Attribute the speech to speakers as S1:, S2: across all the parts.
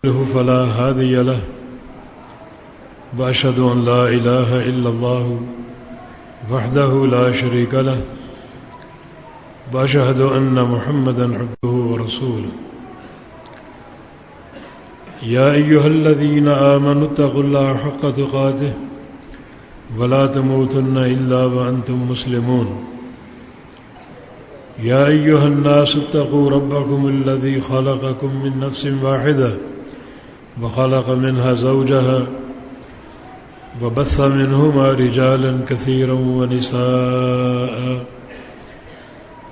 S1: له فلا هادي له وأشهد أن لا إله إلا الله وحده لا شريك له وأشهد أن محمدا عبده ورسوله يا أيها الذين آمنوا اتقوا الله حق تقاته ولا تموتن إلا وأنتم مسلمون يا أيها الناس اتقوا ربكم الذي خلقكم من نفس واحدة وخلق منها زوجها وبث منهما رجالا كثيرا ونساء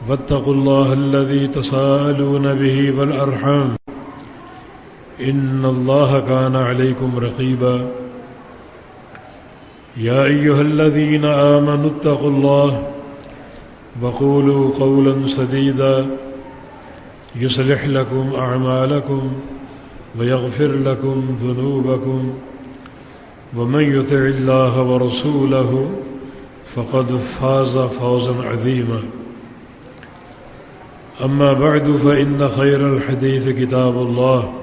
S1: واتقوا الله الذي تساءلون به والأرحام إن الله كان عليكم رقيبا يا أيها الذين آمنوا اتقوا الله وقولوا قولا سديدا يصلح لكم أعمالكم ويغفر لكم ذنوبكم ومن يطع الله ورسوله فقد فاز فوزا عظيما أما بعد فإن خير الحديث كتاب الله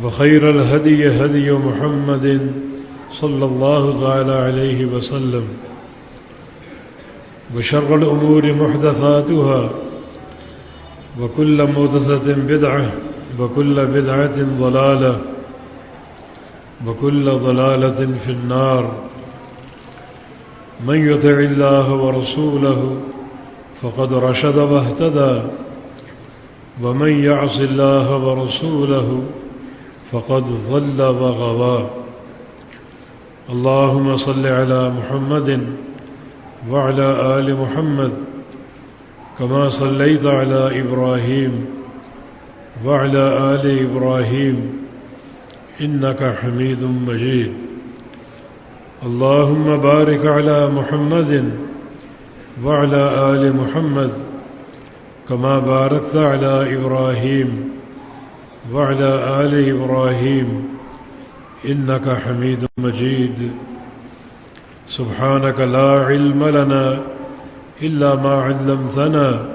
S1: وخير الهدي هدي محمد صلى الله تعالى عليه وسلم وشر الأمور محدثاتها وكل محدثة بدعة وكل بدعة ضلالة وكل ضلالة في النار من يطع الله ورسوله فقد رشد واهتدى ومن يعص الله ورسوله فقد ضل وغوى اللهم صل على محمد وعلى آل محمد كما صليت على إبراهيم وعلى آل إبراهيم إنك حميد مجيد اللهم بارك على محمد وعلى آل محمد كما باركت على إبراهيم وعلى آل إبراهيم إنك حميد مجيد سبحانك لا علم لنا إلا ما علمتنا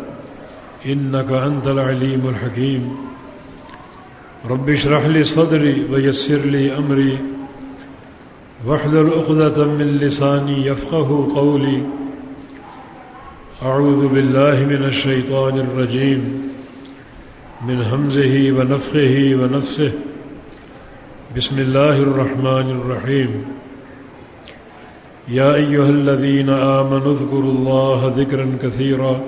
S1: إنك أنت العليم الحكيم رب اشرح لي صدري ويسر لي أمري واحلل عقدة من لساني يفقه قولي أعوذ بالله من الشيطان الرجيم من همزه ونفخه ونفسه بسم الله الرحمن الرحيم يا أيها الذين آمنوا اذكروا الله ذكرا كثيرا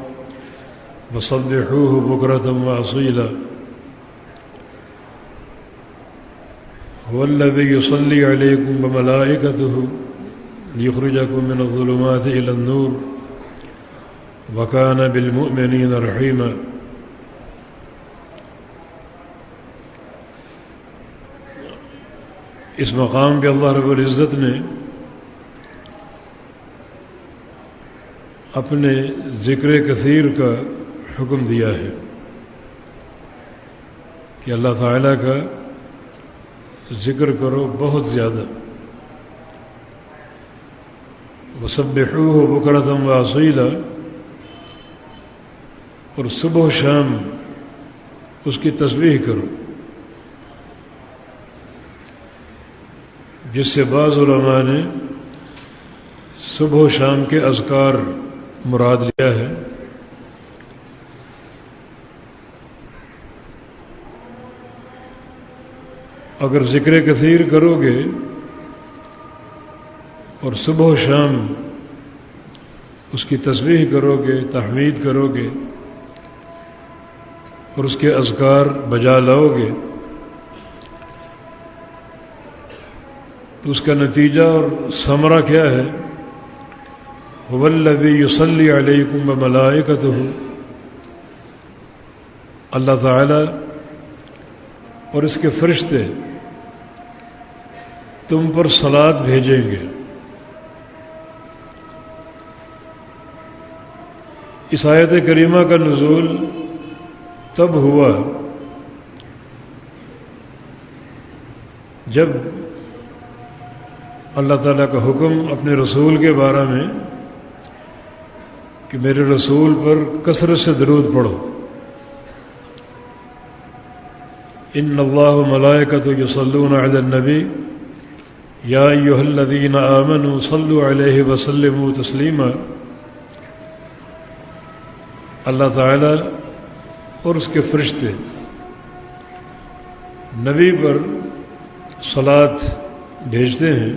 S1: وسبحوه بكرة وأصيلا هو الذي يصلي عليكم وملائكته ليخرجكم من الظلمات إلى النور وكان بالمؤمنين رحيما اس مقام پہ اللہ رب العزت نے اپنے ذکر کثیر کا حکم دیا ہے کہ اللہ تعالیٰ کا ذکر کرو بہت زیادہ وسبحوہ بکرۃ وأصیلا اور صبح و شام اس کی تسبیح کرو جس سے بعض علماء نے صبح و شام کے اذکار مراد لیا ہے اگر ذکر کثیر کرو گے اور صبح و شام اس کی تسبیح کرو گے تحمید کرو گے اور اس کے اذکار بجا لاؤ گے تو اس کا نتیجہ اور ثمرہ کیا ہے هو الذی یصلی علیکم وملائکتہ اللہ تعالی اور اس کے فرشتے تم پر صلاۃ بھیجیں گے اس آیت کریمہ کا نزول تب ہوا جب اللہ تعالیٰ کا حکم اپنے رسول کے بارے میں کہ میرے رسول پر کثرت سے درود پڑھو، ان اللہ وملائکتہ یصلون علی النبی یا ایھا الذین آمنوا صلوا علیہ وسلموا تسلیما۔ اللہ تعالیٰ اور اس کے فرشتے نبی پر صلات بھیجتے ہیں،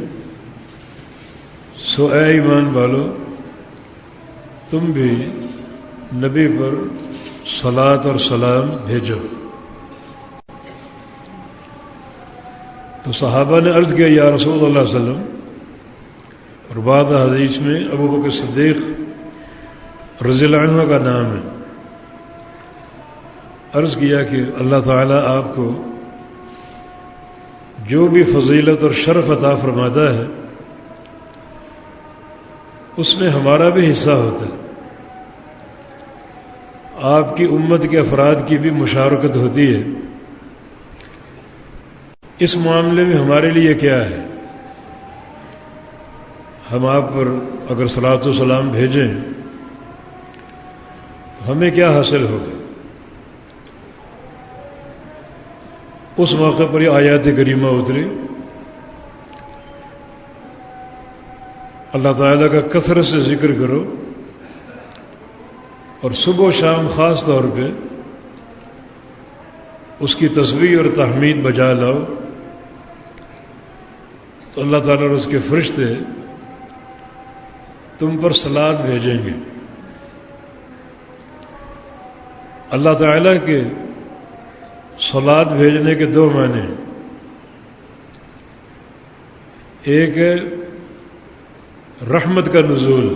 S1: سو اے ایمان والو تم بھی نبی پر صلات اور سلام بھیجو۔ تو صحابہ نے عرض کیا یا رسول اللہ صلی اللہ علیہ وسلم، اور بعض حدیث میں ابو بکر صدیق رضی اللہ عنہ کا نام ہے، عرض کیا کہ اللہ تعالیٰ آپ کو جو بھی فضیلت اور شرف عطا فرماتا ہے اس میں ہمارا بھی حصہ ہوتا ہے، آپ کی امت کے افراد کی بھی مشارکت ہوتی ہے، اس معاملے میں ہمارے لیے کیا ہے؟ ہم آپ پر اگر صلاۃ و سلام بھیجیں تو ہمیں کیا حاصل ہوگا؟ اس موقع پر یہ آیات کریمہ اتری، اللہ تعالیٰ کا کثرت سے ذکر کرو اور صبح و شام خاص طور پہ اس کی تسبیح اور تحمید بجا لاؤ، تو اللہ تعالیٰ اور اس کے فرشتے تم پر صلات بھیجیں گے۔ اللہ تعالیٰ کے صلات بھیجنے کے دو معنی ہیں، ایک ہے رحمت کا نزول،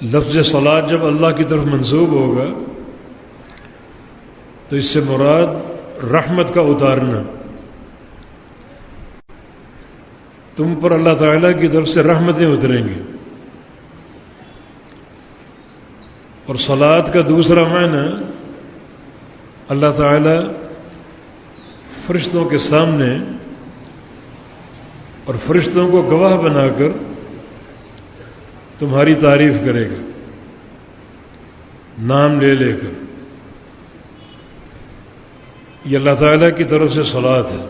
S1: لفظ صلات جب اللہ کی طرف منسوب ہوگا تو اس سے مراد رحمت کا اتارنا، تم پر اللہ تعالیٰ کی طرف سے رحمتیں اتریں گی۔ اور صلات کا دوسرا معنی اللہ تعالیٰ فرشتوں کے سامنے اور فرشتوں کو گواہ بنا کر تمہاری تعریف کرے گا، نام لے لے کر۔ یہ اللہ تعالیٰ کی طرف سے صلات ہے۔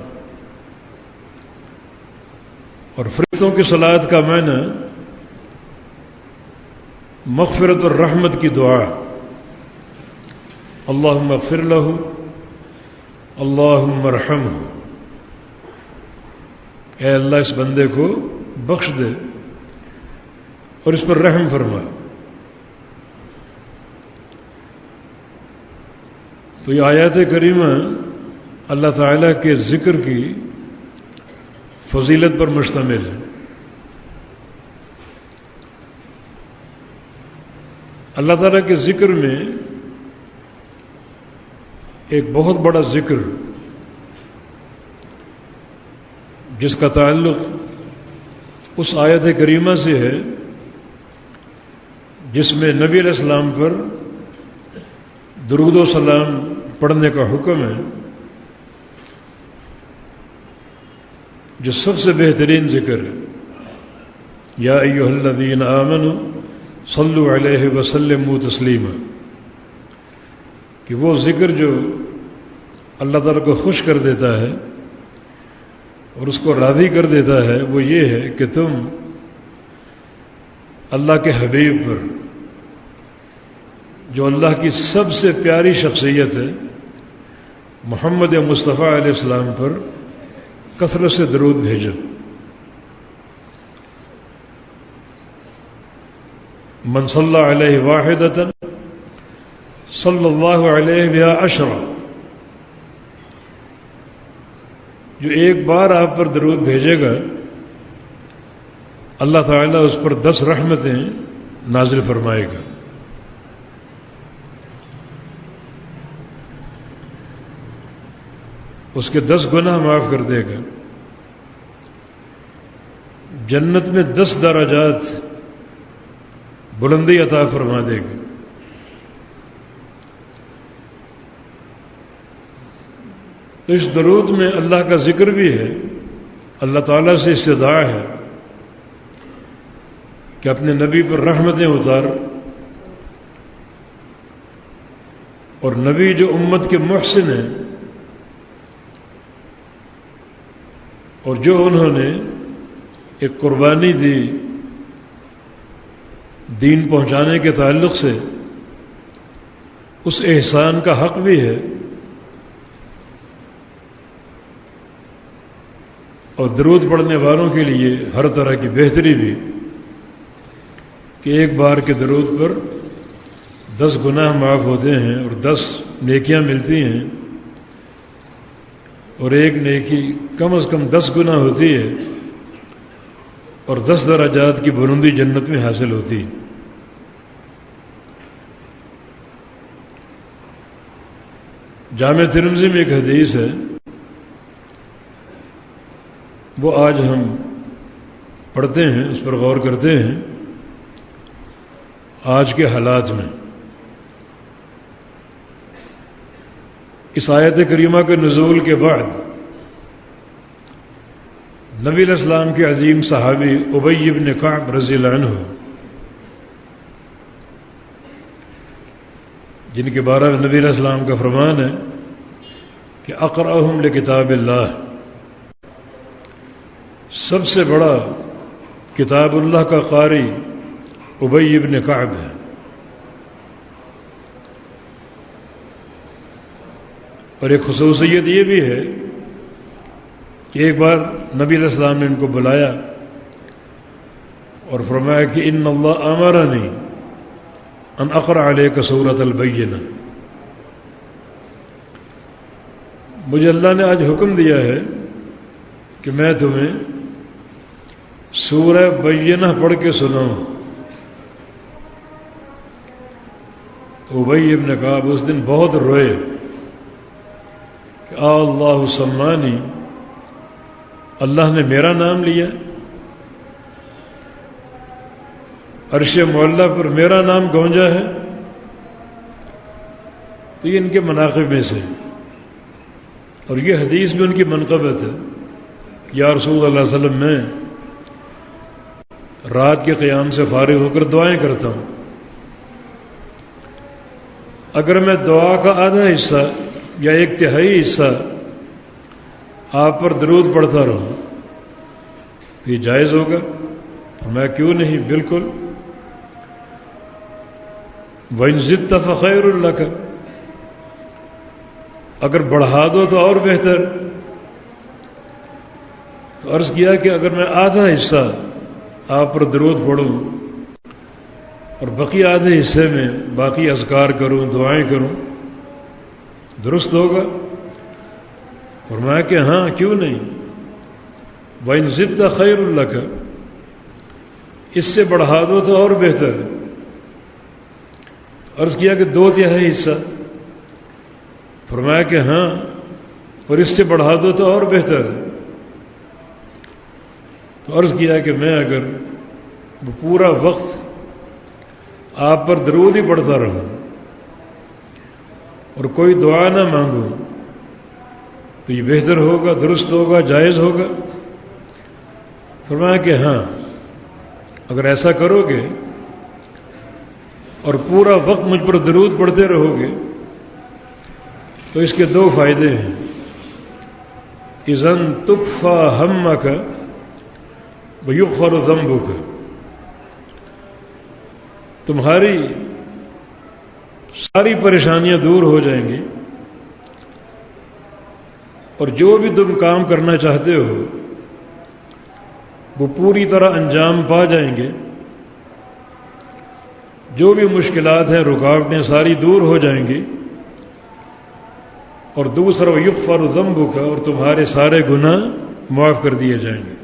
S1: اور فرشتوں کی صلات کا معنی مغفرت اور رحمت کی دعا، اللہم اغفر لہ، اللہم ارحمہ، اے اللہ اس بندے کو بخش دے اور اس پر رحم فرما۔ تو یہ آیات کریمہ اللہ تعالیٰ کے ذکر کی فضیلت پر مشتمل ہے۔ اللہ تعالیٰ کے ذکر میں ایک بہت بڑا ذکر جس کا تعلق اس آیت کریمہ سے ہے جس میں نبی علیہ السلام پر درود و سلام پڑھنے کا حکم ہے، جو سب سے بہترین ذکر ہے، یا ایھا الذین آمنوا صلوا علیہ وسلموا تسلیما، کہ وہ ذکر جو اللہ تعالیٰ کو خوش کر دیتا ہے اور اس کو راضی کر دیتا ہے، وہ یہ ہے کہ تم اللہ کے حبیب پر، جو اللہ کی سب سے پیاری شخصیت ہے، محمد مصطفیٰ علیہ السلام پر کثرت سے درود بھیجو۔ من صلی علیہ واحدۃ صلی اللہ علیہ بہا عشرہ، جو ایک بار آپ پر درود بھیجے گا اللہ تعالیٰ اس پر 10 رحمتیں نازل فرمائے گا۔ اس کے 10 گناہ معاف کر دے گا، جنت میں 10 درجات بلندی عطا فرما دے گا۔ تو اس درود میں اللہ کا ذکر بھی ہے، اللہ تعالیٰ سے استدعا ہے کہ اپنے نبی پر رحمتیں اتار اور نبی جو امت کے محسن ہیں، اور جو انہوں نے ایک قربانی دی دین پہنچانے کے تعلق سے، اس احسان کا حق بھی ہے اور درود پڑھنے والوں کے لیے ہر طرح کی بہتری بھی، کہ ایک بار کے درود پر 10 گناہ معاف ہوتے ہیں اور 10 نیکیاں ملتی ہیں، اور ایک نیکی کم از کم 10 گنا ہوتی ہے اور 10 درجات کی بلندی جنت میں حاصل ہوتی ہے۔ جامع ترمذی میں ایک حدیث ہے، وہ آج ہم پڑھتے ہیں، اس پر غور کرتے ہیں آج کے حالات میں۔ اس آیت کریمہ کے نزول کے بعد نبی علیہ السلام کے عظیم صحابی ابی بن کعب رضی اللہ عنہ، جن کے بارے میں نبی علیہ السلام کا فرمان ہے کہ اقرأہم لکتاب اللہ، سب سے بڑا کتاب اللہ کا قاری ابی بن کعب ہے۔ اور ایک خصوصیت یہ بھی ہے کہ ایک بار نبی علیہ السلام نے ان کو بلایا اور فرمایا کہ ان اللہ امرنی ان اقرأ علیک سورۃ البینہ، مجھے اللہ نے آج حکم دیا ہے کہ میں تمہیں سورہ بینہ پڑھ کے سناؤں۔ تو ابی ابن کعب اس دن بہت روئے کہ اللہ سمانی، اللہ نے میرا نام لیا، عرش معلی پر میرا نام گونجا ہے۔ تو یہ ان کے مناقب میں سے، اور یہ حدیث بھی ان کی منقبت ہے، یا رسول اللہ صلی اللہ علیہ وسلم، میں رات کے قیام سے فارغ ہو کر دعائیں کرتا ہوں، اگر میں دعا کا آدھا حصہ یا 1/3 حصہ آپ پر درود پڑھتا رہوں تو یہ جائز ہوگا؟ میں کیوں نہیں، بالکل۔ وَإِن زِدتَ فَخَيْرٌ لَكَ، اگر بڑھا دو تو اور بہتر۔ تو عرض کیا کہ اگر میں آدھا حصہ آپ پر درود پڑھوں اور بقی آدھے حصے میں باقی اذکار کروں، دعائیں کروں، درست ہوگا؟ فرمایا کہ ہاں، کیوں نہیں۔ وَإِن زِدتَ خَيْرٌ لَكَ، اس سے بڑھا دو تو اور بہتر۔ عرض کیا کہ 2/3 حصہ، فرمایا کہ ہاں، اور اس سے بڑھا دو تو اور بہتر۔ تو عرض کیا کہ میں اگر وہ پورا وقت آپ پر درود ہی پڑھتا رہوں اور کوئی دعا نہ مانگوں تو یہ بہتر ہوگا، درست ہوگا، جائز ہوگا؟ فرمایا کہ ہاں، اگر ایسا کرو گے اور پورا وقت مجھ پر درود پڑھتے رہو گے تو اس کے 2 فائدے ہیں۔ اذن تکفی ہمک ویغفر ذنبک، تمہاری ساری پریشانیاں دور ہو جائیں گی اور جو بھی تم کام کرنا چاہتے ہو وہ پوری طرح انجام پا جائیں گے، جو بھی مشکلات ہیں، رکاوٹیں ساری دور ہو جائیں گی، اور دوسرا ویغفر ذنبک، اور تمہارے سارے گناہ معاف کر دیے جائیں گے۔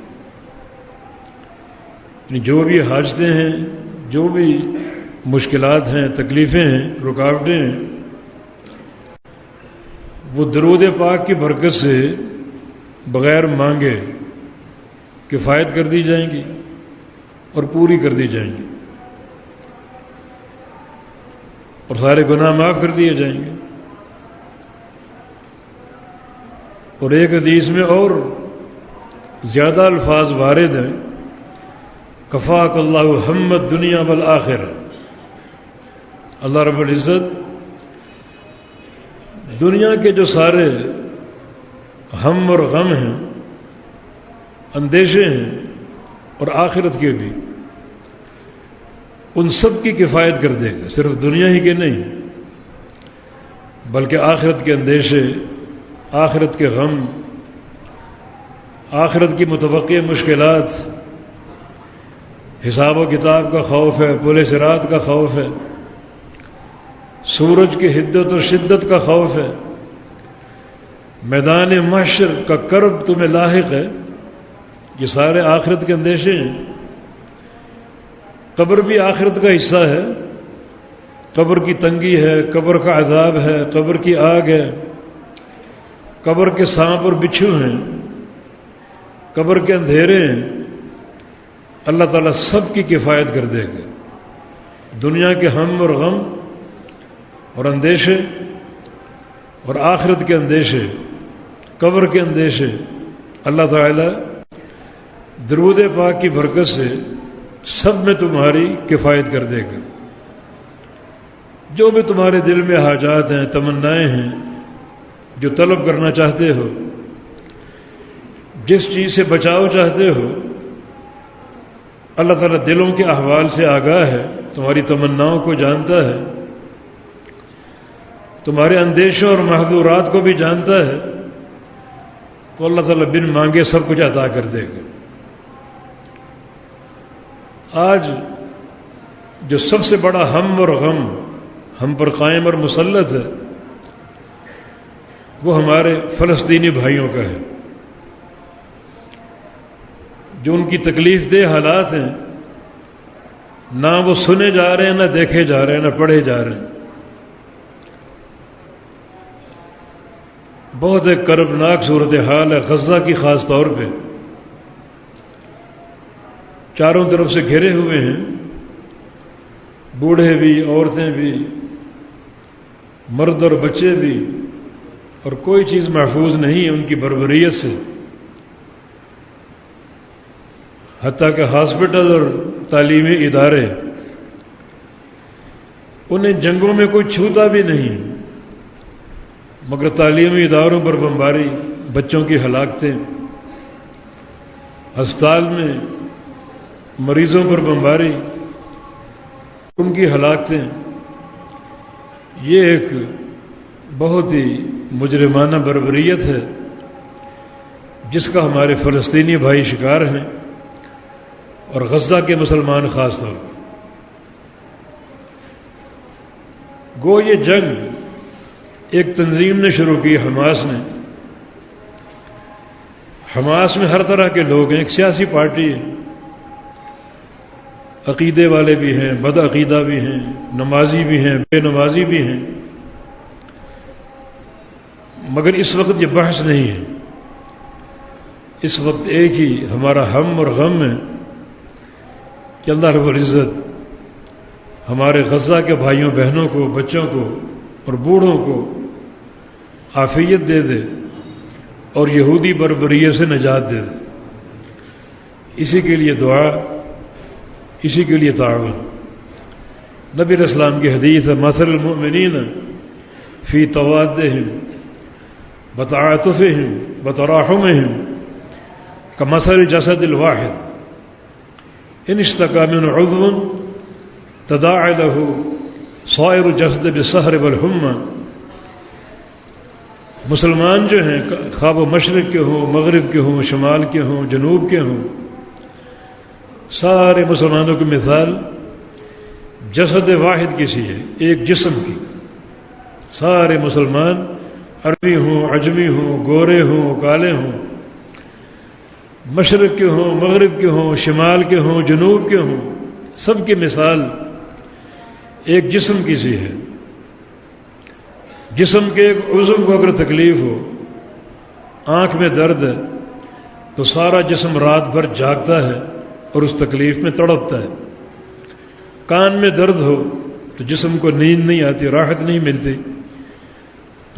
S1: جو بھی حاجتیں ہیں، جو بھی مشکلات ہیں، تکلیفیں ہیں، رکاوٹیں ہیں، وہ درود پاک کی برکت سے بغیر مانگے کفایت کر دی جائیں گی اور پوری کر دی جائیں گی، اور سارے گناہ معاف کر دیے جائیں گے۔ اور ایک حدیث میں اور زیادہ الفاظ وارد ہیں، کفاک اللہ ہم الدنیا والآخرہ، اللہ رب العزت دنیا کے جو سارے ہم اور غم ہیں، اندیشے ہیں، اور آخرت کے بھی، ان سب کی کفایت کر دے گا، صرف دنیا ہی کے نہیں بلکہ آخرت کے اندیشے، آخرت کے غم، آخرت کی متوقع مشکلات، حساب و کتاب کا خوف ہے، پل صراط کا خوف ہے، سورج کی حدت اور شدت کا خوف ہے، میدان محشر کا کرب تمہیں لاحق ہے، یہ سارے آخرت کے اندیشے ہیں۔ قبر بھی آخرت کا حصہ ہے، قبر کی تنگی ہے، قبر کا عذاب ہے، قبر کی آگ ہے، قبر کے سانپ اور بچھو ہیں، قبر کے اندھیرے ہیں، اللہ تعالیٰ سب کی کفایت کر دے گا۔ دنیا کے ہم اور غم اور اندیشے اور آخرت کے اندیشے، قبر کے اندیشے، اللہ تعالیٰ درود پاک کی برکت سے سب میں تمہاری کفایت کر دے گا۔ جو بھی تمہارے دل میں حاجات ہیں، تمنائیں ہیں، جو طلب کرنا چاہتے ہو، جس چیز سے بچاؤ چاہتے ہو، اللہ تعالیٰ دلوں کے احوال سے آگاہ ہے، تمہاری تمناؤں کو جانتا ہے، تمہارے اندیشوں اور محظورات کو بھی جانتا ہے، تو اللہ تعالیٰ بن مانگے سب کچھ عطا کر دے گا۔ آج جو سب سے بڑا ہم اور غم ہم پر قائم اور مسلط ہے، وہ ہمارے فلسطینی بھائیوں کا ہے، جو ان کی تکلیف دہ حالات ہیں، نہ وہ سنے جا رہے ہیں، نہ دیکھے جا رہے ہیں، نہ پڑھے جا رہے ہیں۔ بہت ایک کربناک صورتحال ہے غزہ کی، خاص طور پہ چاروں طرف سے گھرے ہوئے ہیں، بوڑھے بھی، عورتیں بھی، مرد اور بچے بھی، اور کوئی چیز محفوظ نہیں ہے ان کی بربریت سے، حتیٰ کہ ہاسپٹل اور تعلیمی ادارے انہیں جنگوں میں کوئی چھوتا بھی نہیں، مگر تعلیمی اداروں پر بمباری، بچوں کی ہلاکتیں، ہسپتال میں مریضوں پر بمباری، ان کی ہلاکتیں، یہ ایک بہت ہی مجرمانہ بربریت ہے جس کا ہمارے فلسطینی بھائی شکار ہیں، اور غزہ کے مسلمان خاص طور پر۔ گو یہ جنگ ایک تنظیم نے شروع کی، حماس نے۔ حماس میں ہر طرح کے لوگ ہیں، ایک سیاسی پارٹی ہے، عقیدے والے بھی ہیں، بد عقیدہ بھی ہیں، نمازی بھی ہیں، بے نمازی بھی ہیں، مگر اس وقت یہ بحث نہیں ہے۔ اس وقت ایک ہی ہمارا ہم اور غم ہے کہ اللہ رب العزت ہمارے غزہ کے بھائیوں بہنوں کو، بچوں کو اور بوڑھوں کو عافیت دے دے اور یہودی بربریت سے نجات دے دے۔ اسی کے لیے دعا، اسی کے لیے تعاون۔ نبی علیہ السلام کی حدیث ہے، مثل المؤمنین فی توادہم وتعاطفہم وتراحمہم کمثل الجسد الواحد ان اشتکا من عضو تداعی لہ سائر الجسد بالسہر والحمى۔ مسلمان جو ہیں، خواہ وہ مشرق کے ہوں، مغرب کے ہوں، شمال کے ہوں، جنوب کے ہوں، سارے مسلمانوں کی مثال جسد واحد کی سی ہے، ایک جسم کی۔ سارے مسلمان عربی ہوں، عجمی ہوں، گورے ہوں، کالے ہوں، مشرق کے ہوں، مغرب کے ہوں، شمال کے ہوں، جنوب کے ہوں، سب کی مثال ایک جسم کی سی ہے۔ جسم کے ایک عضو کو اگر تکلیف ہو، آنکھ میں درد ہے تو سارا جسم رات بھر جاگتا ہے اور اس تکلیف میں تڑپتا ہے۔ کان میں درد ہو تو جسم کو نیند نہیں آتی، راحت نہیں ملتی،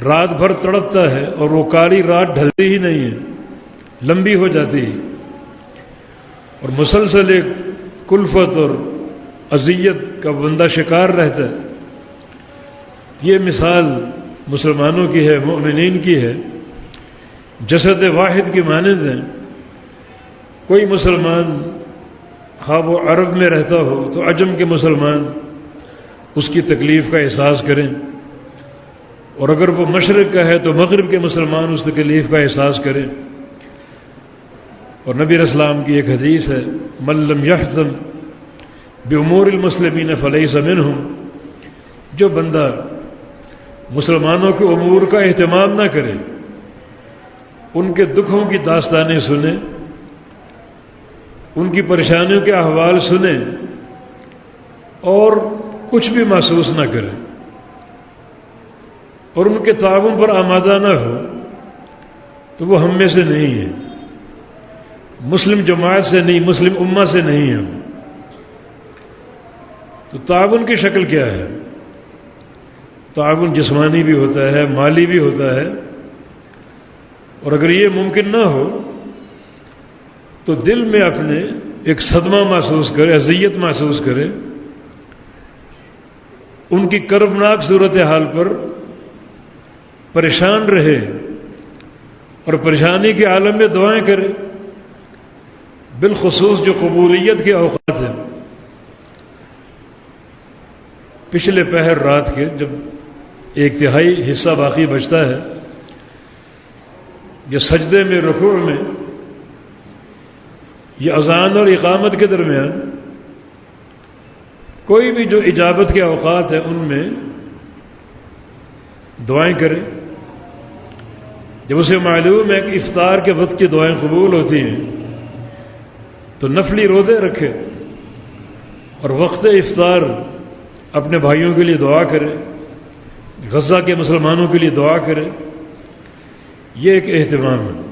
S1: رات بھر تڑپتا ہے اور وہ کالی رات ڈھلتی ہی نہیں ہے، لمبی ہو جاتی ہے، اور مسلسل ایک کلفت اور اذیت کا بندہ شکار رہتا ہے۔ یہ مثال مسلمانوں کی ہے، مؤمنین کی ہے، جسد واحد کی مانند ہیں۔ کوئی مسلمان خواہ وہ عرب میں رہتا ہو تو عجم کے مسلمان اس کی تکلیف کا احساس کریں، اور اگر وہ مشرق کا ہے تو مغرب کے مسلمان اس تکلیف کا احساس کریں۔ اور نبی علیہ السلام کی ایک حدیث ہے، من لم یحتم بامور المسلمین فلیس منہم، جو بندہ مسلمانوں کے امور کا اہتمام نہ کرے، ان کے دکھوں کی داستانیں سنے، ان کی پریشانیوں کے احوال سنے اور کچھ بھی محسوس نہ کرے اور ان کے تعاون پر آمادہ نہ ہو، تو وہ ہم میں سے نہیں ہے، مسلم جماعت سے نہیں، مسلم امہ سے نہیں ہے۔ تو تعاون کی شکل کیا ہے؟ تعاون جسمانی بھی ہوتا ہے، مالی بھی ہوتا ہے، اور اگر یہ ممکن نہ ہو تو دل میں اپنے ایک صدمہ محسوس کرے، اذیت محسوس کرے، ان کی کربناک صورتحال پر پریشان رہے اور پریشانی کے عالم میں دعائیں کرے، بالخصوص جو قبولیت کے اوقات ہیں۔ پچھلے پہر رات کے جب ایک تہائی حصہ باقی بچتا ہے، یہ سجدے میں، رکوع میں، یہ اذان اور اقامت کے درمیان کوئی بھی جو اجابت کے اوقات ہیں ان میں دعائیں کرے۔ جب اسے معلوم ہے کہ افطار کے وقت کی دعائیں قبول ہوتی ہیں تو نفلی روزے رکھے اور وقت افطار اپنے بھائیوں کے لیے دعا کرے، غزہ کے مسلمانوں کے لیے دعا کرے۔ یہ ایک اہتمام ہے۔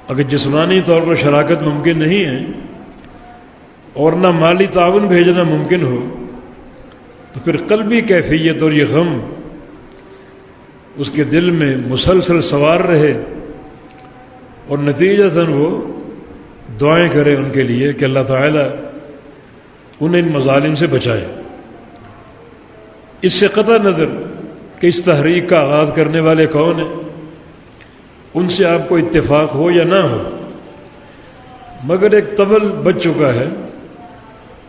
S1: اگر جسمانی طور پر شراکت ممکن نہیں ہے اور نہ مالی تعاون بھیجنا ممکن ہو، تو پھر قلبی کیفیت اور یہ غم اس کے دل میں مسلسل سوار رہے، اور نتیجتاً وہ دعائیں کرے ان کے لیے کہ اللہ تعالیٰ انہیں ان مظالم سے بچائے۔ اس سے قطع نظر کہ اس تحریک کا آغاز کرنے والے کون ہیں، ان سے آپ کو اتفاق ہو یا نہ ہو، مگر ایک طبل بج چکا ہے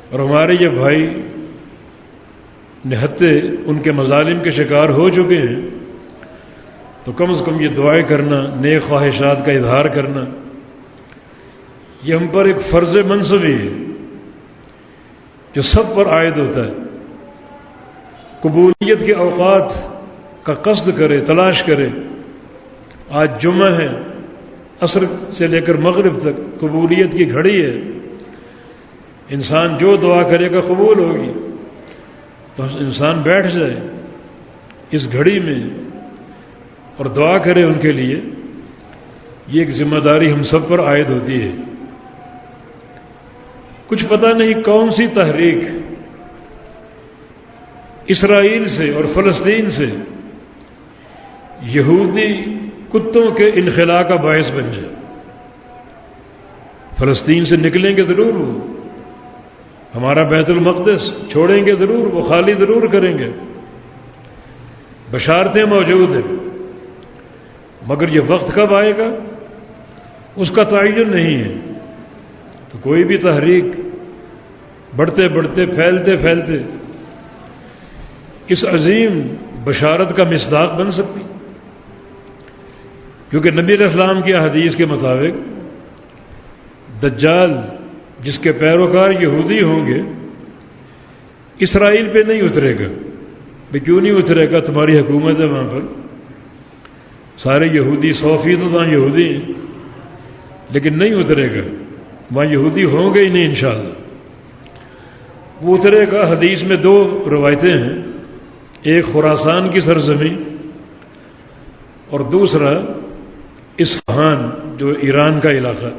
S1: اور ہمارے یہ بھائی نہتے ان کے مظالم کے شکار ہو چکے ہیں، تو کم از کم یہ دعائیں کرنا، نیک خواہشات کا اظہار کرنا، یہ ہم پر ایک فرض منصبی ہے جو سب پر عائد ہوتا ہے۔ قبولیت کے اوقات کا قصد کرے، تلاش کرے۔ آج جمعہ ہے، عصر سے لے کر مغرب تک قبولیت کی گھڑی ہے۔ انسان جو دعا کرے گا قبول ہوگی، تو انسان بیٹھ جائے اس گھڑی میں اور دعا کرے ان کے لیے۔ یہ ایک ذمہ داری ہم سب پر عائد ہوتی ہے۔ کچھ پتہ نہیں کون سی تحریک اسرائیل سے اور فلسطین سے یہودی کتوں کے انخلاء کا باعث بن جائے۔ فلسطین سے نکلیں گے ضرور، وہ ہمارا بیت المقدس چھوڑیں گے ضرور، وہ خالی ضرور کریں گے، بشارتیں موجود ہیں، مگر یہ وقت کب آئے گا اس کا تعین نہیں ہے۔ تو کوئی بھی تحریک بڑھتے بڑھتے، پھیلتے پھیلتے اس عظیم بشارت کا مصداق بن سکتی، کیونکہ نبی علیہ السلام کی حدیث کے مطابق دجال جس کے پیروکار یہودی ہوں گے اسرائیل پہ نہیں اترے گا۔ بھئی کیوں نہیں اترے گا؟ تمہاری حکومت ہے وہاں پر، سارے یہودی 100% وہاں یہودی ہیں، لیکن نہیں اترے گا، وہاں یہودی ہوں گے ہی نہیں انشاءاللہ۔ وہ اترے گا، حدیث میں 2 روایتیں ہیں، ایک خراسان کی سرزمین اور دوسرا اصفہان جو ایران کا علاقہ۔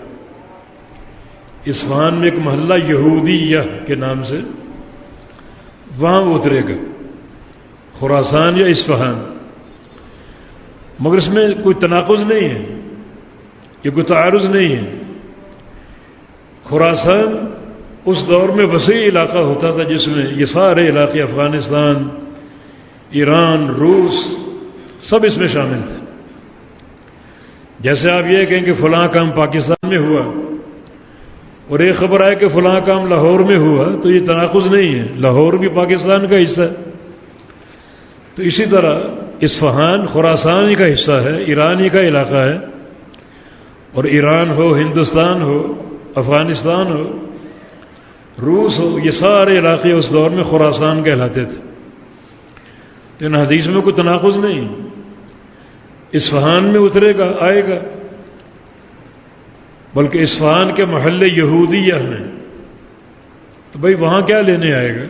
S1: اصفہان میں ایک محلہ یہودیہ کے نام سے، وہاں وہ اترے گا، خراسان یا اصفہان۔ مگر اس میں کوئی تناقض نہیں ہے، یہ کوئی تعارض نہیں ہے۔ خراسان اس دور میں وسیع علاقہ ہوتا تھا جس میں یہ سارے علاقے افغانستان، ایران، روس، سب اس میں شامل تھے۔ جیسے آپ یہ کہیں کہ فلاں کام پاکستان میں ہوا اور ایک خبر آئے کہ فلاں کام لاہور میں ہوا، تو یہ تناقض نہیں ہے، لاہور بھی پاکستان کا حصہ ہے۔ تو اسی طرح اصفہان خراسان ہی کا حصہ ہے، ایران ہی کا علاقہ ہے، اور ایران ہو، ہندوستان ہو، افغانستان ہو، روس ہو، یہ سارے علاقے اس دور میں خراسان کہلاتے تھے۔ لیکن حدیث میں کوئی تناقض نہیں، اصفہان میں اترے گا، آئے گا، بلکہ اصفہان کے محل یہودیہ میں، تو بھائی وہاں کیا لینے آئے گا؟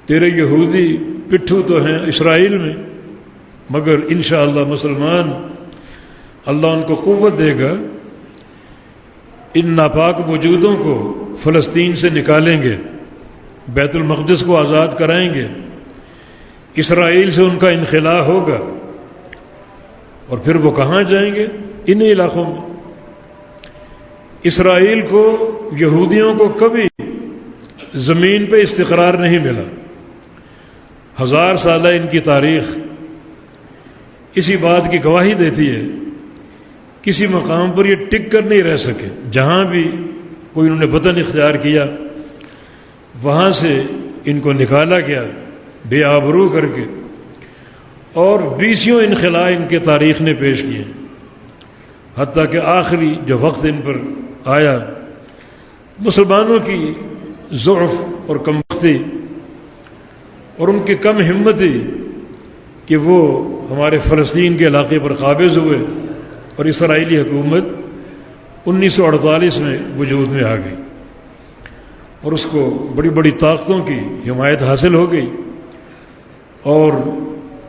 S1: تیرے یہودی پٹھو تو ہیں اسرائیل میں، مگر انشاءاللہ مسلمان اللہ ان کو قوت دے گا، ان ناپاک وجودوں کو فلسطین سے نکالیں گے، بیت المقدس کو آزاد کرائیں گے، اسرائیل سے ان کا انخلاء ہوگا، اور پھر وہ کہاں جائیں گے؟ انہی علاقوں میں۔ اسرائیل کو، یہودیوں کو کبھی زمین پہ استقرار نہیں ملا، 1000 سالہ ان کی تاریخ اسی بات کی گواہی دیتی ہے، کسی مقام پر یہ ٹک کر نہیں رہ سکے، جہاں بھی کوئی انہوں نے وطن اختیار کیا وہاں سے ان کو نکالا گیا بے آبرو کر کے، اور 20 انخلاء ان کے تاریخ نے پیش کیے، حتیٰ کہ آخری جو وقت ان پر آیا، مسلمانوں کی ضعف اور کمبختی اور ان کی کم ہمتی کہ وہ ہمارے فلسطین کے علاقے پر قابض ہوئے، اور اسرائیلی حکومت 1948 میں وجود میں آ گئی، اور اس کو بڑی بڑی طاقتوں کی حمایت حاصل ہو گئی، اور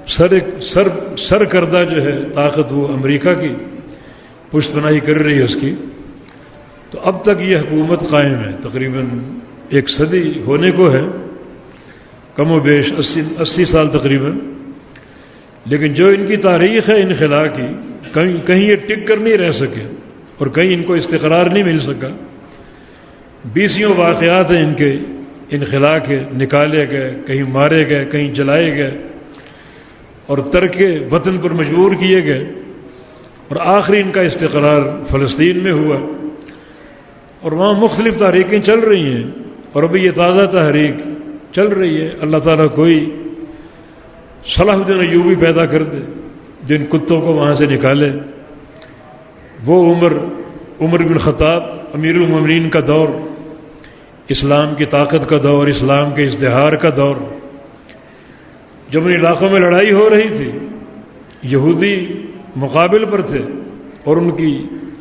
S1: سر کردہ جو ہے طاقت وہ امریکہ کی پشت پناہی کر رہی ہے اس کی۔ تو اب تک یہ حکومت قائم ہے، تقریباً 1 صدی ہونے کو ہے، کم و بیش 80 سال تقریباً، لیکن جو ان کی تاریخ ہے انخلاء کی، کہیں یہ ٹک کر نہیں رہ سکے، اور کہیں ان کو استقرار نہیں مل سکا۔ 20 واقعات ہیں ان کے انخلاء کے، نکالے گئے، کہیں مارے گئے، کہیں جلائے گئے، اور ترک وطن پر مجبور کیے گئے، اور آخری ان کا استقرار فلسطین میں ہوا، اور وہاں مختلف تحریکیں چل رہی ہیں، اور ابھی یہ تازہ تحریک چل رہی ہے۔ اللہ تعالیٰ کوئی صلاح الدین ایوبی پیدا کر دے جن کتوں کو وہاں سے نکالے۔ وہ عمر بن خطاب، امیر المومنین کا دور، اسلام کی طاقت کا دور، اسلام کے ازدہار کا دور، جب ان علاقوں میں لڑائی ہو رہی تھی، یہودی مقابل پر تھے اور ان کی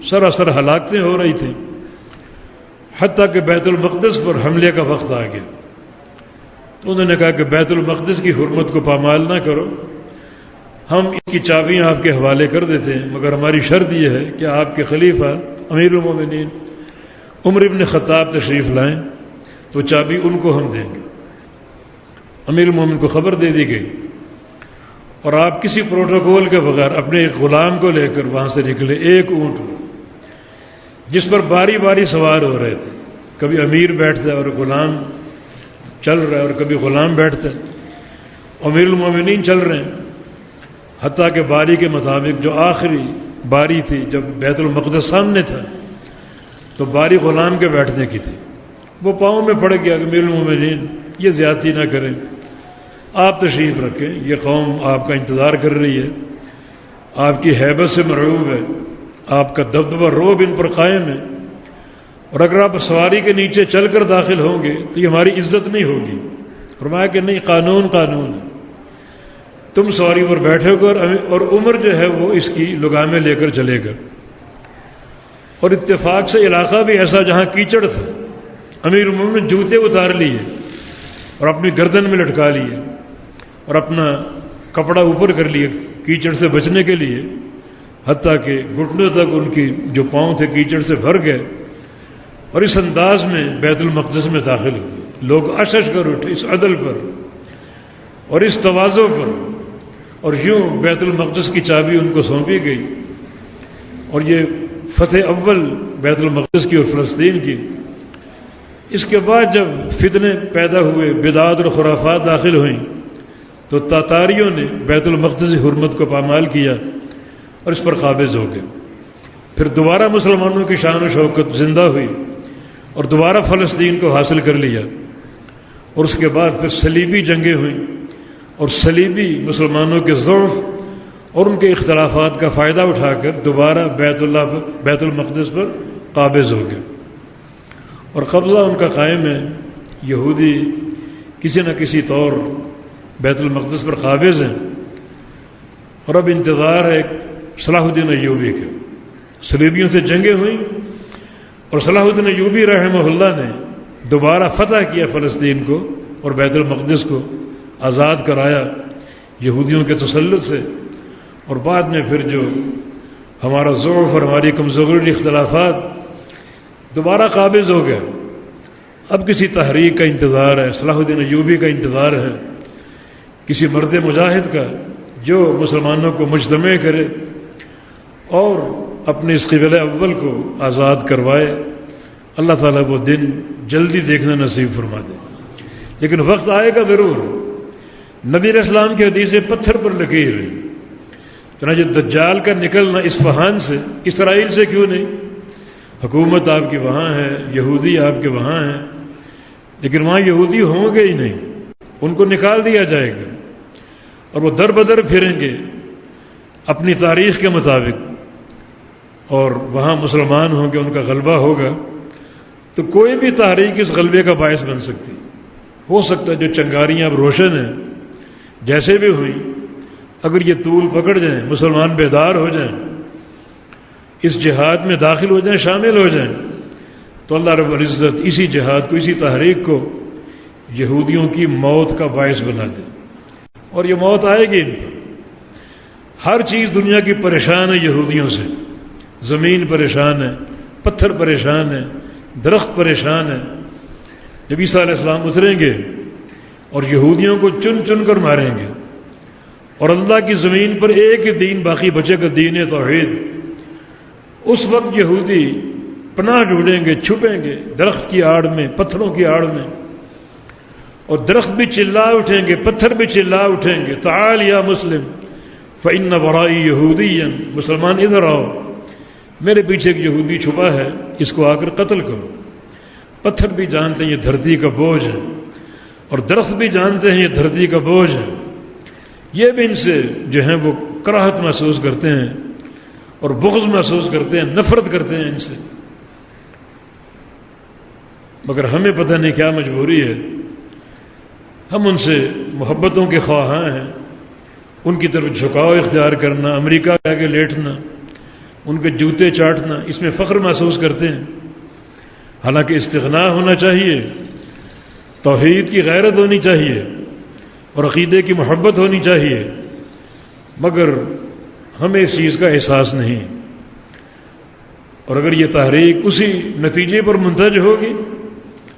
S1: سراسر ہلاکتیں ہو رہی تھیں، حتیٰ کہ بیت المقدس پر حملے کا وقت آ گیا، تو انہوں نے کہا کہ بیت المقدس کی حرمت کو پامال نہ کرو، ہم اس کی چابیاں آپ کے حوالے کر دیتے ہیں، مگر ہماری شرط یہ ہے کہ آپ کے خلیفہ امیر المومنین عمر بن خطاب تشریف لائیں، تو چابی ان کو ہم دیں گے۔ امیر المومنین کو خبر دے دی گئی، اور آپ کسی پروٹوکول کے بغیر اپنے ایک غلام کو لے کر وہاں سے نکلے، ایک اونٹ جس پر باری باری سوار ہو رہے تھے، کبھی امیر بیٹھتا ہے اور غلام چل رہا ہے، اور کبھی غلام بیٹھتا ہے، امیر المومنین چل رہے ہیں، حتیٰ کہ باری کے مطابق جو آخری باری تھی جب بیت المقدس سامنے تھا تو باری غلام کے بیٹھنے کی تھی، وہ پاؤں میں پڑ گیا کہ امیر المومنین یہ زیادتی نہ کریں، آپ تشریف رکھیں، یہ قوم آپ کا انتظار کر رہی ہے، آپ کی ہیبت سے مرعوب ہے، آپ کا دبدبہ روب ان پر قائم ہے، اور اگر آپ سواری کے نیچے چل کر داخل ہوں گے تو یہ ہماری عزت نہیں ہوگی۔ فرمایا کہ نہیں، قانون قانون ہے، تم سواری پر بیٹھے گا، اور عمر جو ہے وہ اس کی لگامیں لے کر چلے گا۔ اور اتفاق سے علاقہ بھی ایسا جہاں کیچڑ تھا، امیر المومنین نے جوتے اتار لیے اور اپنی گردن میں لٹکا لیے، اور اپنا کپڑا اوپر کر لیے کیچڑ سے بچنے کے لیے، حتیٰ کہ گھٹنوں تک ان کی جو پاؤں تھے کیچڑ سے بھر گئے، اور اس انداز میں بیت المقدس میں داخل ہوئے۔ لوگ اشش کر اٹھے اس عدل پر اور اس تواضع پر، اور یوں بیت المقدس کی چابی ان کو سونپی گئی، اور یہ فتح اول بیت المقدس کی اور فلسطین کی۔ اس کے بعد جب فتنے پیدا ہوئے، بدعات اور خرافات داخل ہوئیں، تو تاتاریوں نے بیت المقدس کی حرمت کو پامال کیا اور اس پر قابض ہو گئے۔ پھر دوبارہ مسلمانوں کی شان و شوکت زندہ ہوئی اور دوبارہ فلسطین کو حاصل کر لیا، اور اس کے بعد پھر صلیبی جنگیں ہوئیں، اور صلیبی مسلمانوں کے ضعف اور ان کے اختلافات کا فائدہ اٹھا کر دوبارہ بیت المقدس پر قابض ہو گئے، اور قبضہ ان کا قائم ہے۔ یہودی کسی نہ کسی طور بیت المقدس پر قابض ہیں، اور اب انتظار ہے صلاح الدین ایوبی کے۔ صلیبیوں سے جنگیں ہوئیں اور صلاح الدین ایوبی رحمہ اللہ نے دوبارہ فتح کیا فلسطین کو اور بیت المقدس کو آزاد کرایا یہودیوں کے تسلط سے، اور بعد میں پھر جو ہمارا ضعف اور ہماری کمزوری اختلافات دوبارہ قابض ہو گیا۔ اب کسی تحریک کا انتظار ہے، صلاح الدین ایوبی کا انتظار ہے، کسی مرد مجاہد کا جو مسلمانوں کو مجتمع کرے اور اپنے اس قبلہ اول کو آزاد کروائے۔ اللہ تعالیٰ وہ دن جلدی دیکھنا نصیب فرما دے، لیکن وقت آئے گا ضرور۔ نبی علیہ السلام کی حدیث ہے پتھر پر لکیر ہے، چنانچہ دجال کا نکلنا اصفہان سے، اسرائیل سے کیوں نہیں؟ حکومت آپ کی وہاں ہے، یہودی آپ کے وہاں ہیں، لیکن وہاں یہودی ہوں گے ہی نہیں، ان کو نکال دیا جائے گا، اور وہ در بدر پھریں گے اپنی تاریخ کے مطابق، اور وہاں مسلمان ہوں گے، ان کا غلبہ ہوگا۔ تو کوئی بھی تحریک اس غلبے کا باعث بن سکتی، ہو سکتا ہے جو چنگاریاں اب روشن ہیں جیسے بھی ہوئی، اگر یہ طول پکڑ جائیں، مسلمان بیدار ہو جائیں، اس جہاد میں داخل ہو جائیں، شامل ہو جائیں، تو اللہ رب العزت اسی جہاد کو، اسی تحریک کو یہودیوں کی موت کا باعث بنا دے، اور یہ موت آئے گی ان پر۔ ہر چیز دنیا کی پریشان ہے یہودیوں سے، زمین پریشان ہے، پتھر پریشان ہے، درخت پریشان ہے۔ جب عیسیٰ علیہ السلام اتریں گے اور یہودیوں کو چن چن کر ماریں گے، اور اللہ کی زمین پر ایک ہی دین باقی بچے گا، دین توحید، اس وقت یہودی پناہ ڈھونڈیں گے، چھپیں گے درخت کی آڑ میں، پتھروں کی آڑ میں، اور درخت بھی چلا اٹھیں گے، پتھر بھی چلا اٹھیں گے، تعال یا مسلم فإن ورائی یہودیا، مسلمان ادھر آؤ، میرے پیچھے ایک یہودی چھپا ہے، اس کو آ کر قتل کرو۔ پتھر بھی جانتے ہیں یہ دھرتی کا بوجھ ہے، اور درخت بھی جانتے ہیں یہ دھرتی کا بوجھ ہے، یہ بھی ان سے جو ہیں وہ کراہت محسوس کرتے ہیں اور بغض محسوس کرتے ہیں، نفرت کرتے ہیں ان سے، مگر ہمیں پتہ نہیں کیا مجبوری ہے، ہم ان سے محبتوں کے خواہاں ہیں، ان کی طرف جھکاؤ اختیار کرنا، امریکہ کے آگے لیٹنا، ان کے جوتے چاٹنا، اس میں فخر محسوس کرتے ہیں۔ حالانکہ استغنا ہونا چاہیے، توحید کی غیرت ہونی چاہیے، اور عقیدے کی محبت ہونی چاہیے، مگر ہمیں اس چیز کا احساس نہیں۔ اور اگر یہ تحریک اسی نتیجے پر منتج ہوگی،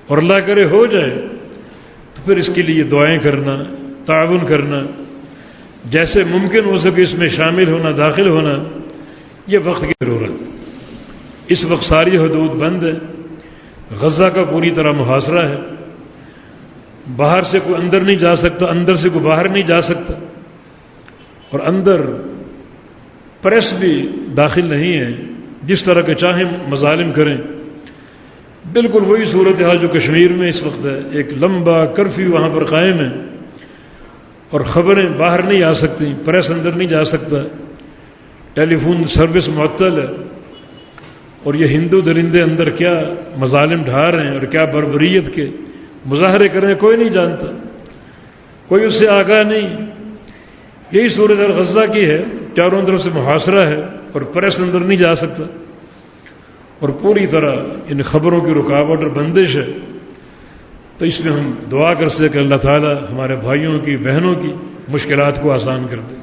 S1: اور اللہ کرے ہو جائے، تو پھر اس کے لیے دعائیں کرنا، تعاون کرنا، جیسے ممکن ہو سکے اس میں شامل ہونا، داخل ہونا، یہ وقت کی ضرورت۔ اس وقت ساری حدود بند ہے، غزہ کا پوری طرح محاصرہ ہے، باہر سے کوئی اندر نہیں جا سکتا، اندر سے کوئی باہر نہیں جا سکتا، اور اندر پریس بھی داخل نہیں ہے، جس طرح کے چاہیں مظالم کریں۔ بالکل وہی صورتحال جو کشمیر میں اس وقت ہے، ایک لمبا کرفیو وہاں پر قائم ہے، اور خبریں باہر نہیں آ سکتی، پریس اندر نہیں جا سکتا، ٹیلی فون سروس معطل ہے، اور یہ ہندو درندے اندر کیا مظالم ڈھا رہے ہیں اور کیا بربریت کے مظاہرے کر رہے ہیں، کوئی نہیں جانتا، کوئی اس سے آگاہ نہیں۔ یہی صورتحال غزہ کی ہے، چاروں طرف سے محاصرہ ہے اور پریس اندر نہیں جا سکتا، اور پوری طرح ان خبروں کی رکاوٹ اور بندش ہے۔ تو اس میں ہم دعا کر سکتے کہ اللہ تعالیٰ ہمارے بھائیوں کی، بہنوں کی مشکلات کو آسان کر دے۔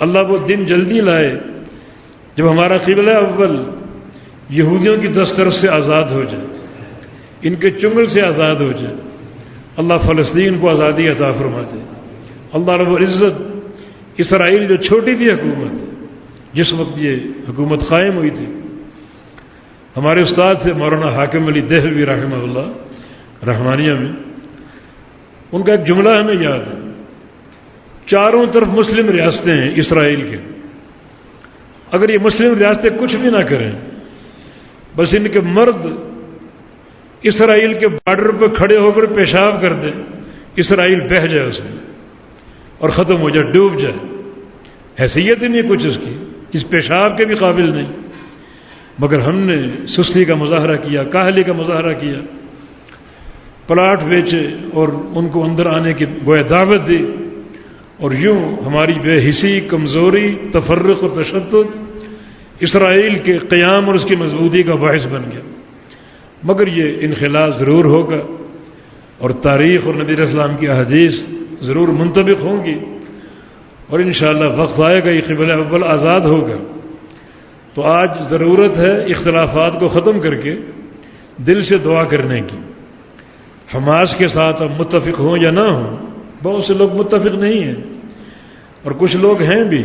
S1: اللہ وہ دن جلدی لائے جب ہمارا قبلہ اول یہودیوں کی دسترس سے آزاد ہو جائے، ان کے چنگل سے آزاد ہو جائے، اللہ فلسطین کو آزادی عطا فرما دے۔ اللہ رب العزت اسرائیل جو چھوٹی تھی حکومت، جس وقت یہ حکومت قائم ہوئی تھی، ہمارے استاد تھے مولانا حاکم علی دہلوی رحمہ اللہ رحمانیہ میں، ان کا ایک جملہ ہمیں یاد ہے، چاروں طرف مسلم ریاستیں ہیں اسرائیل کے. اگر یہ مسلم ریاستیں کچھ بھی نہ کریں، بس ان کے مرد اسرائیل کے بارڈر پہ کھڑے ہو کر پیشاب کر دیں، اسرائیل بہہ جائے اس میں اور ختم ہو جائے، ڈوب جائے. حیثیت ہی نہیں کچھ اس کی، اس پیشاب کے بھی قابل نہیں. مگر ہم نے سستی کا مظاہرہ کیا، کاہلی کا مظاہرہ کیا، پلاٹ بیچے اور ان کو اندر آنے کی گویا دعوت دی، اور یوں ہماری بے حسی، کمزوری، تفرق اور تشدد اسرائیل کے قیام اور اس کی مضبوطی کا باعث بن گیا. مگر یہ انخلا ضرور ہوگا، اور تاریخ اور نبی علیہ السلام کی احادیث ضرور منطبق ہوں گی، اور انشاءاللہ وقت آئے گا یہ قبلہ اول آزاد ہوگا. تو آج ضرورت ہے اختلافات کو ختم کر کے دل سے دعا کرنے کی. حماس کے ساتھ اب متفق ہوں یا نہ ہوں، بہت سے لوگ متفق نہیں ہیں، اور کچھ لوگ ہیں بھی،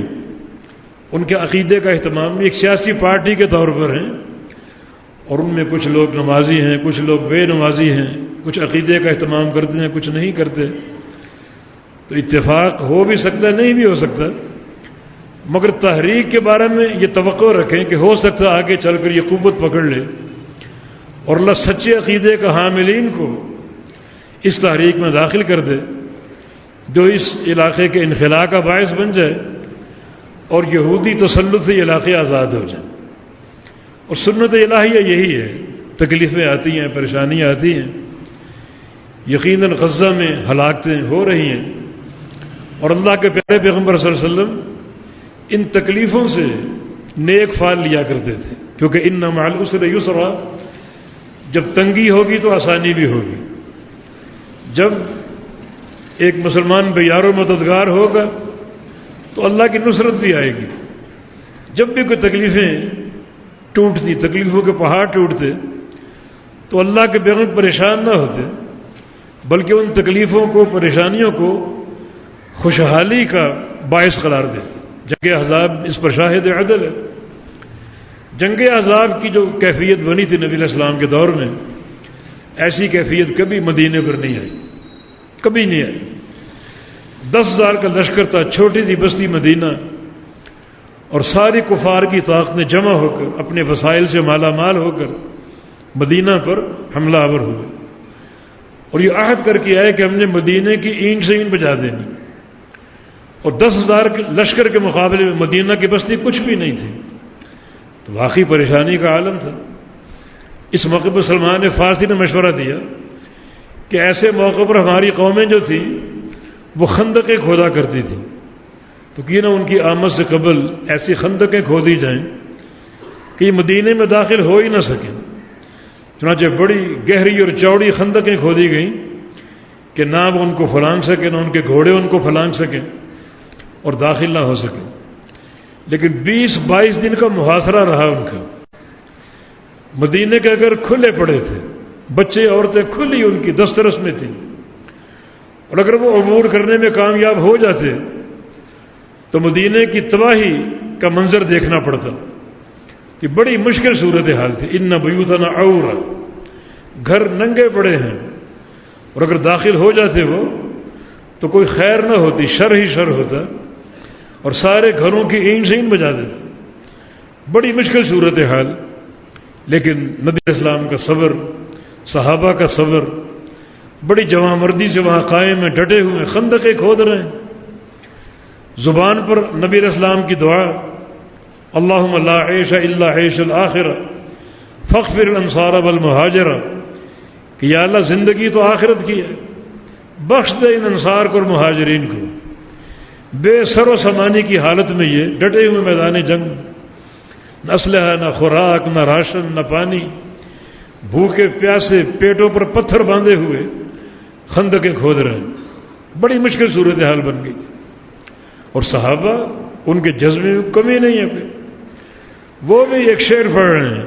S1: ان کے عقیدے کا اہتمام بھی ایک سیاسی پارٹی کے طور پر ہیں، اور ان میں کچھ لوگ نمازی ہیں، کچھ لوگ بے نمازی ہیں، کچھ عقیدے کا اہتمام کرتے ہیں، کچھ نہیں کرتے. تو اتفاق ہو بھی سکتا ہے، نہیں بھی ہو سکتا. مگر تحریک کے بارے میں یہ توقع رکھیں کہ ہو سکتا ہے آگے چل کر یہ قوت پکڑ لے، اور اللہ سچے عقیدے کا حاملین کو اس تحریک میں داخل کر دے جو اس علاقے کے انخلا کا باعث بن جائے، اور یہودی تسلط سے یہ علاقے آزاد ہو جائیں. اور سنت الہیہ یہی ہے. تکلیفیں آتی ہیں، پریشانیاں آتی ہیں، یقیناً غزہ میں ہلاکتیں ہو رہی ہیں، اور اللہ کے پیارے پیغمبر صلی اللہ علیہ وسلم ان تکلیفوں سے نیک فال لیا کرتے تھے، کیونکہ ان مع العسر یسرا، جب تنگی ہوگی تو آسانی بھی ہوگی. جب ایک مسلمان بیار و مددگار ہوگا تو اللہ کی نصرت بھی آئے گی. جب بھی کوئی تکلیفیں ٹوٹتی، تکلیفوں کے پہاڑ ٹوٹتے، تو اللہ کے پیغمبر پریشان نہ ہوتے، بلکہ ان تکلیفوں کو، پریشانیوں کو خوشحالی کا باعث قرار دیتے. جنگ احزاب اس پر شاہد عدل ہے. جنگ احزاب کی جو کیفیت بنی تھی نبی علیہ السلام کے دور میں، ایسی کیفیت کبھی مدینے پر نہیں آئی، کبھی نہیں آئی. 10,000 کا لشکر تھا، چھوٹی سی بستی مدینہ، اور ساری کفار کی طاقتیں جمع ہو کر، اپنے وسائل سے مالا مال ہو کر مدینہ پر حملہ آور ہوئے، اور یہ عہد کر کے آئے کہ ہم نے مدینہ کی اینٹ سے اینٹ بجا دینی. اور 10,000 کے لشکر کے مقابلے میں مدینہ کی بستی کچھ بھی نہیں تھی. تو واقعی پریشانی کا عالم تھا. اس موقع پر سلمان فارسی نے مشورہ دیا کہ ایسے موقع پر ہماری قومیں جو تھیں وہ خندقیں کھودا کرتی تھیں، تو کیوں نہ ان کی آمد سے قبل ایسی خندقیں کھودی جائیں کہ یہ مدینے میں داخل ہو ہی نہ سکیں. چنانچہ بڑی گہری اور چوڑی خندقیں کھودی گئیں کہ نہ وہ ان کو پھلانگ سکیں، نہ ان کے گھوڑے ان کو پھلانگ سکیں اور داخل نہ ہو سکیں. لیکن 20-22 دن کا محاصرہ رہا ان کا. مدینے کے اگر کھلے پڑے تھے، بچے عورتیں کھلی ان کی دسترس میں تھیں، اور اگر وہ عبور کرنے میں کامیاب ہو جاتے تو مدینے کی تباہی کا منظر دیکھنا پڑتا کہ بڑی مشکل صورتحال تھی. ان بیوتنا عورہ، گھر ننگے پڑے ہیں، اور اگر داخل ہو جاتے وہ تو کوئی خیر نہ ہوتی، شر ہی شر ہوتا، اور سارے گھروں کی اینٹ سے اینٹ بجا دیتے. بڑی مشکل صورتحال. لیکن نبی علیہ السلام کا صبر، صحابہ کا صبر، بڑی جواں مردی سے وہاں قائم ہیں، ڈٹے ہوئے، خندقیں کھود رہے ہیں. زبان پر نبی علیہ السلام کی دعا، اللہم لا عیش الا عیش الآخرہ فاغفر الانصار والمہاجرہ، کہ یا اللہ زندگی تو آخرت کی ہے، بخش دے ان انصار کو اور مہاجرین کو. بے سر و سامانی کی حالت میں یہ ڈٹے ہوئے میدان جنگ، نہ اسلحہ، نہ خوراک، نہ راشن، نہ پانی، بھوکے پیاسے، پیٹوں پر پتھر باندھے ہوئے خندقیں کھود رہے ہیں. بڑی مشکل صورتحال بن گئی تھی. اور صحابہ ان کے جذبے میں کمی نہیں ہے کوئی. وہ بھی ایک شعر پڑھ رہے ہیں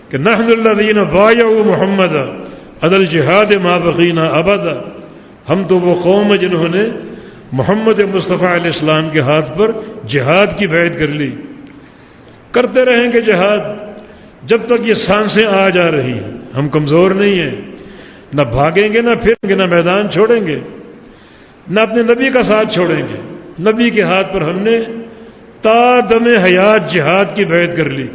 S1: کہ نحن الذین بایعوا محمد علی الجہاد ما بقینا ابدا، ہم تو وہ قوم ہے جنہوں نے محمد مصطفیٰ علیہ السلام کے ہاتھ پر جہاد کی بیعت کر لی. کرتے رہیں گے جہاد جب تک یہ سانسیں آ جا رہی ہیں. ہم کمزور نہیں ہیں، نہ بھاگیں گے، نہ پھریں گے، نہ میدان چھوڑیں گے، نہ اپنے نبی کا ساتھ چھوڑیں گے. نبی کے ہاتھ پر ہم نے تا دم حیات جہاد کی بیعت کر لی۔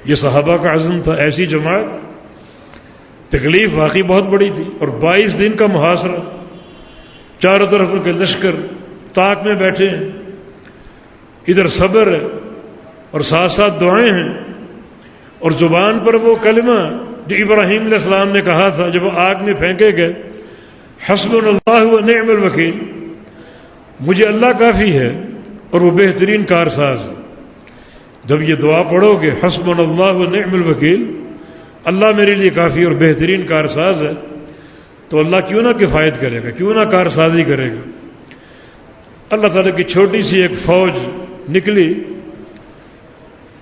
S1: یہ صحابہ کا عزم تھا، ایسی جماعت، تکلیف واقعی بہت بڑی تھی، اور 22 دن کا محاصرہ، چاروں طرف ان کے لشکر طاق میں بیٹھے ہیں، ادھر صبر ہے اور ساتھ ساتھ دعائیں ہیں، اور زبان پر وہ کلمہ جو ابراہیم علیہ السلام نے کہا تھا جب وہ آگ میں پھینکے گئے، حسبنا اللہ و نعم الوکیل، مجھے اللہ کافی ہے اور وہ بہترین کارساز ہے۔ جب یہ دعا پڑھو گے حسبنا اللہ و نعم الوکیل، اللہ میرے لیے کافی اور بہترین کارساز ہے، تو اللہ کیوں نہ کفایت کرے گا، کیوں نہ کارسازی کرے گا۔ اللہ تعالیٰ کی چھوٹی سی ایک فوج نکلی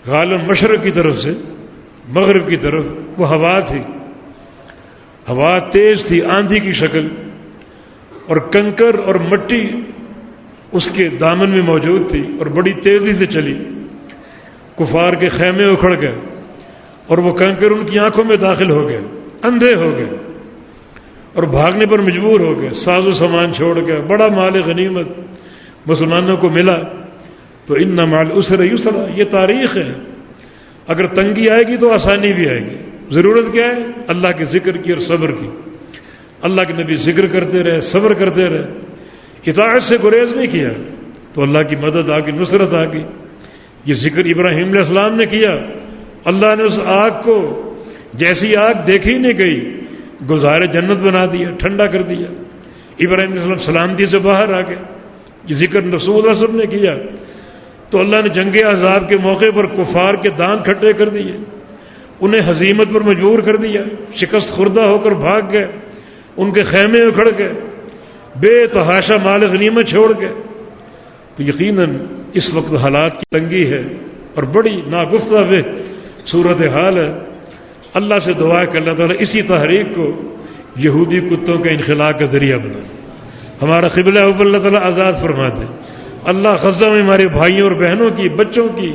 S1: غالباً مشرق کی طرف سے مغرب کی طرف، وہ ہوا تھی، ہوا تیز تھی، آندھی کی شکل، اور کنکر اور مٹی اس کے دامن میں موجود تھی اور بڑی تیزی سے چلی۔ کفار کے خیمے اکھڑ گئے اور وہ کنکر ان کی آنکھوں میں داخل ہو گئے، اندھے ہو گئے اور بھاگنے پر مجبور ہو گئے، ساز و سامان چھوڑ گئے، بڑا مال غنیمت مسلمانوں کو ملا۔ تو ان مع العسر یسرا، یہ تاریخ ہے، اگر تنگی آئے گی تو آسانی بھی آئے گی۔ ضرورت کیا ہے؟ اللہ کے ذکر کی اور صبر کی۔ اللہ کے نبی ذکر کرتے رہے، صبر کرتے رہے، اطاعت سے گریز نہیں کیا، تو اللہ کی مدد آ گئی، نصرت آ گئی۔ یہ ذکر ابراہیم علیہ السلام نے کیا، اللہ نے اس آگ کو جیسی آگ دیکھی نہیں گئی گلزار جنت بنا دیا، ٹھنڈا کر دیا۔ ابراہیم علیہ السلام سلامتی سے باہر آ گئے۔ یہ ذکر رسول اللہ صلی اللہ علیہ وسلم نے کیا تو اللہ نے جنگ احزاب کے موقع پر کفار کے دانت کھٹے کر دیے، انہیں ہزیمت پر مجبور کر دیا، شکست خوردہ ہو کر بھاگ گئے، ان کے خیمے اکھڑ گئے، بے تحاشا مال غنیمت چھوڑ گئے۔ تو یقیناً اس وقت حالات کی تنگی ہے اور بڑی ناگفتہ بے صورتحال ہے۔ اللہ سے دعا ہے کہ اللہ تعالیٰ اسی تحریک کو یہودی کتوں کے انخلاء کا ذریعہ بنا دے، ہمارا قبلہ اب اللہ تعالیٰ آزاد فرما دے۔ اللہ غزہ میں ہمارے بھائیوں اور بہنوں کی، بچوں کی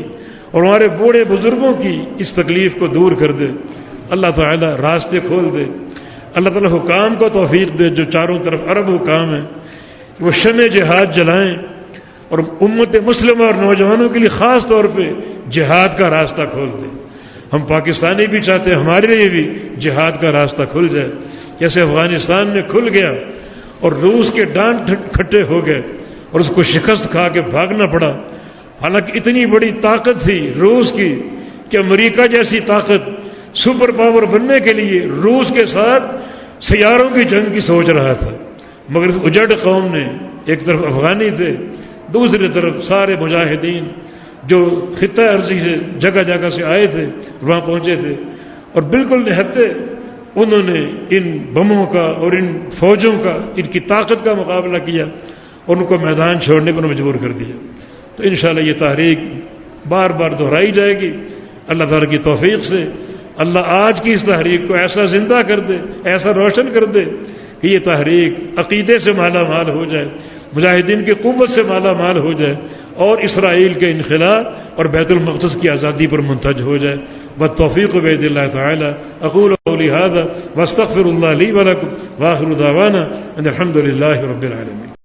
S1: اور ہمارے بوڑھے بزرگوں کی اس تکلیف کو دور کر دے۔ اللہ تعالیٰ راستے کھول دے۔ اللہ تعالیٰ حکام کو توفیق دے جو چاروں طرف عرب حکام ہیں، کہ وہ شمع جہاد جلائیں اور امت مسلمہ اور نوجوانوں کے لیے خاص طور پہ جہاد کا راستہ کھول دیں۔ ہم پاکستانی بھی چاہتے ہیں ہمارے لیے بھی جہاد کا راستہ کھل جائے، جیسے افغانستان میں کھل گیا اور روس کے ڈانٹ کھٹے ہو گئے اور اس کو شکست کھا کے بھاگنا پڑا۔ حالانکہ اتنی بڑی طاقت تھی روس کی کہ امریکہ جیسی طاقت سپر پاور بننے کے لیے روس کے ساتھ سیاروں کی جنگ کی سوچ رہا تھا، مگر اس اجڑ قوم نے، ایک طرف افغانی تھے، دوسری طرف سارے مجاہدین جو خطہ ارضی سے جگہ جگہ سے آئے تھے، وہاں پہنچے تھے، اور بالکل نہتے انہوں نے ان بموں کا اور ان فوجوں کا، ان کی طاقت کا مقابلہ کیا اور ان کو میدان چھوڑنے پر مجبور کر دیا۔ تو انشاءاللہ یہ تحریک بار بار دہرائی جائے گی اللہ تعالیٰ کی توفیق سے۔ اللہ آج کی اس تحریک کو ایسا زندہ کر دے، ایسا روشن کر دے کہ یہ تحریک عقیدے سے مالا مال ہو جائے، مجاہدین کی قوت سے مالا مال ہو جائے، اور اسرائیل کے انخلاء اور بیت المقدس کی آزادی پر منتج ہو جائے۔ والتوفیق بید اللہ تعالی۔ اقول قولی ھذا واستغفر اللہ لی ولکم، وآخر دعوانا ان الحمد للہ رب العالمین۔